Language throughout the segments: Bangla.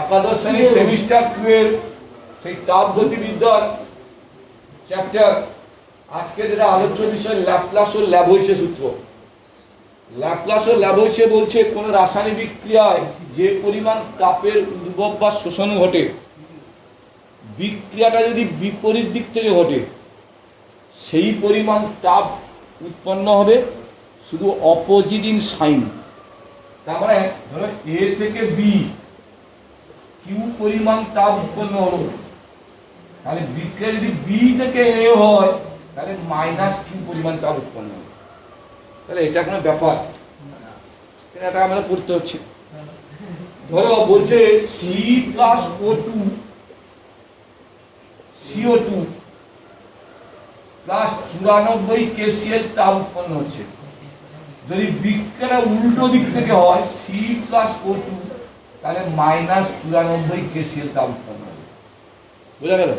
একাদশ শ্রেণীর সেমিস্টার 2 এর সেই তাপগতিবিদ্যার চ্যাপ্টার আজকে যেটা আলোচ্য বিষয় ল্যাপ্লাস ও ল্যাভোইসে সূত্র। ল্যাপ্লাস ও ল্যাভোইসে বলছে কোন রাসায়নিক বিক্রিয়ায় যে পরিমাণ তাপের উদ্ভব বা শোষণ ঘটে, বিক্রিয়াটা যদি বিপরীত দিক থেকে ঘটে সেই পরিমাণ তাপ উৎপন্ন হবে, শুধু অপোজিট ইন সাইন। তার মানে ধরো এ থেকে বি কিউ পরিমাণ তাপ উৎপন্ন হলো, তাহলে বিক্রিয়া যদি বি থেকে এ হয় তাহলে মাইনাস কিউ পরিমাণ তাপ উৎপন্ন হবে। তাহলে এটা কোনো ব্যাপার, এটা আমাদের পড়তে হচ্ছে। ধরো বলছে C plus O2 CO2 plus 94 KCl তাপ উৎপন্ন হচ্ছে। যদি বিক্রিয়াটা উল্টো দিক থেকে হয় সি প্লাস O2 তাহলে মাইনাস 94 KCl তাপ উৎপন্ন হবে। বুঝা গেল?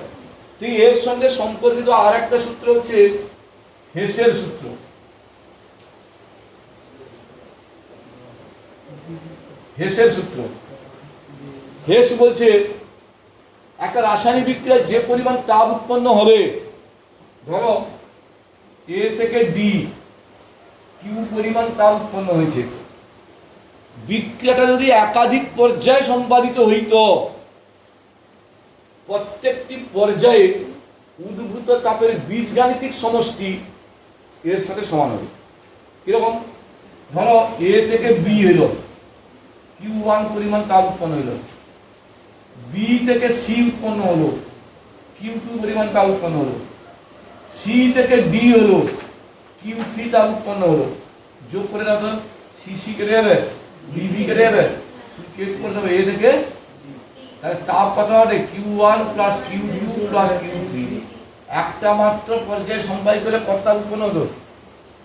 তো এর সঙ্গে সম্পর্কিত আর একটা সূত্র হচ্ছে হেসের সূত্র। হেসের সূত্র, হেস বলছে একটা রাসায়নিক বিক্রিয়ায় যে পরিমাণ তাপ উৎপন্ন হবে, ধরো এ থেকে ডি কিউ পরিমাণ তাপ উৎপন্ন হয়েছে, বিক্রিয়াটা যদি একাধিক পর্যায়ে সম্পাদিত হইত, প্রত্যেকটি পর্যায়ে উদ্ভূত তাপের বীজগাণিতিক সমষ্টি এর সাথে সমান হবে। কিরকম? ধরো এ থেকে বি হলো, Q1 পরিমাণ তাপ উৎপন্ন হলো, বি থেকে সি উৎপন্ন হলো, Q2 পরিমাণ তাপ উৎপন্ন হলো, সি থেকে ডি হলো, Q3 তাপ উৎপন্ন হলো। যোগ করে দাও তো, সি কেটে যাবে, বি কেটে যাবে, কে করে দেবে এ থেকে, তাহলে তাপ কত হবে? Q1 plus Q2 plus Q3। একটা মাত্র পর্যায়ে সম্পাদিত হলে কত তাপ উৎপন্ন হতো?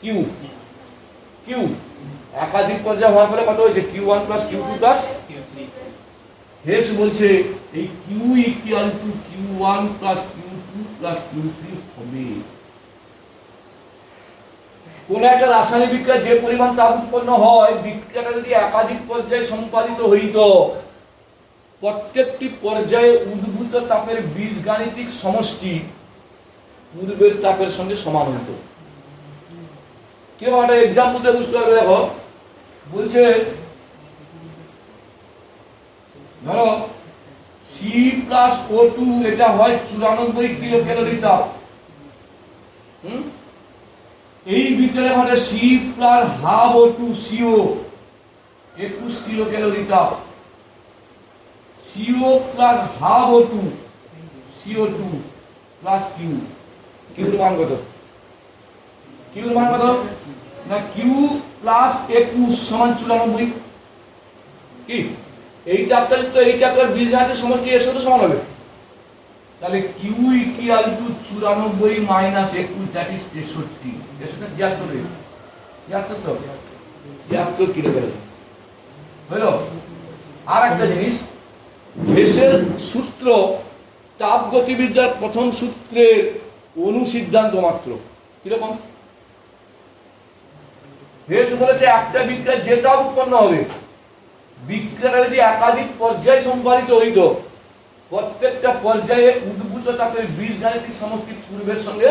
কিউ। একাধিক পর্যায়ে হওয়ার ফলে কত হয়েছে? Q1 plus Q2 plus Q3। Has বলছে এই Q equal to Q1 plus Q2 plus Q3 হবে। কোন একটা রাসায়নিক বিক্রিয়া যে পরিমাণ তাপ উৎপন্ন হয়, বিক্রিয়াটা যদি একাধিক পর্যায়ে সম্পাদিত হইত, প্রত্যেকটি পর্যায়ে উদ্ভূত তাপের বীজগাণিতিক সমষ্টি পূর্বের তাপের সঙ্গে সমান হইত। কেউ একটা এক্সাম্পল দিয়ে বুঝতে পারবে। দেখো বলছে ধরো সি প্লাস O2 এটা হয় 94 কিলো ক্যালোরি তাপ। এই বিক্রিয়া ঘটে C plus half O2 CO 21 kilo calorie তাপ, CO plus half O2 CO2 plus Q. কিউর মান কত? কিউর মান কত? না কিউ প্লাস 21 সমান 94। কি এই চাপটা তো এই চাপটার বীজগাণিতিক সমষ্টি এর সাথে সমান হবে। তাহলে Q equal to 94 minus 21 that is 63। এর সাথে 73 তো 73 কিলো ক্যালোরি হলো। আর একটা জিনিস, হেসের সূত্র তাপগতিবিদ্যার প্রথম সূত্রের অনুসিদ্ধান্ত মাত্র। কিরকম? হেস বলেছে একটা বিক্রিয়া যে তাপ উৎপন্ন হবে, বিক্রিয়াটা যদি একাধিক পর্যায়ে সম্পাদিত হইত, প্রত্যেকটা পর্যায়ে উদ্ভূত তাপের বীজগাণিতিক সমষ্টি পূর্বের সঙ্গে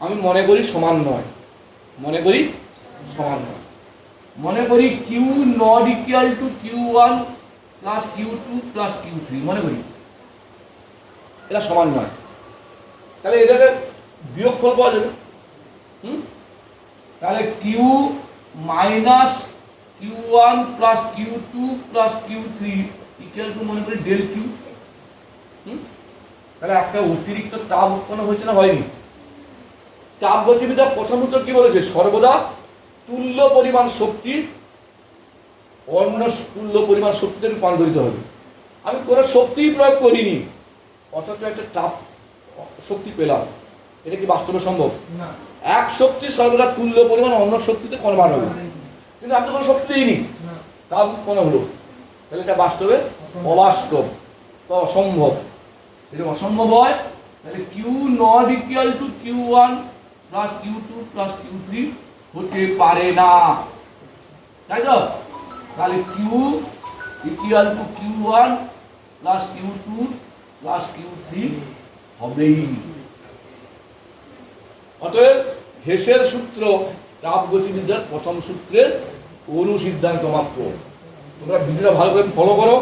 আমি মনে করি সমান নয়। মনে করি Q not equal to Q1 plus Q2 plus Q3 মনে করি এটা সমান নয়। তাহলে এটাকে বিয়োগফল পাওয়া যাবে। তাহলে Q minus Q1 plus Q2 plus Q3 equal to মনে করি ডেল কিউ। তাহলে একটা অতিরিক্ত তাপ উৎপন্ন হয়েছে না হয়নি? তাপগতিবিদ্যার প্রথম সূত্র কি বলেছে? সর্বদা তুল্য পরিমাণ শক্তি অন্য তুল্য পরিমাণ শক্তিতে রূপান্তরিত হবে। আমি কোনো শক্তি প্রয়োগ করিনি, অথচ একটা তাপ শক্তি পেলাম। এটা কি বাস্তবে সম্ভব? না। এক শক্তি সর্বদা তুল্য পরিমাণ অন্য শক্তিতে কনভার্ট হবে, কিন্তু আমি তো কোনো শক্তি দিইনি, তাপ উৎপন্ন হলো। তাহলে এটা বাস্তবে অবাস্তব, অসম্ভব। যদি অসম্ভব হয় তাহলে Q not equal to Q1 plus Q2 plus Q3 হতে পারে না, তাই তো? তাহলে Q equal to Q1 plus Q2 plus Q3 হবেই। অতএব হেসের সূত্র তাপগতিবিদ্যার প্রথম সূত্রের অনুসিদ্ধান্ত মাত্র। তোমরা ভিডিওটা ভালো করে ফলো করো,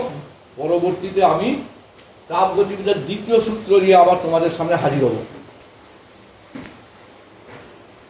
পরবর্তীতে আমি তাপগতিবিদ্যার দ্বিতীয় সূত্র নিয়ে আবার তোমাদের সামনে হাজির হব।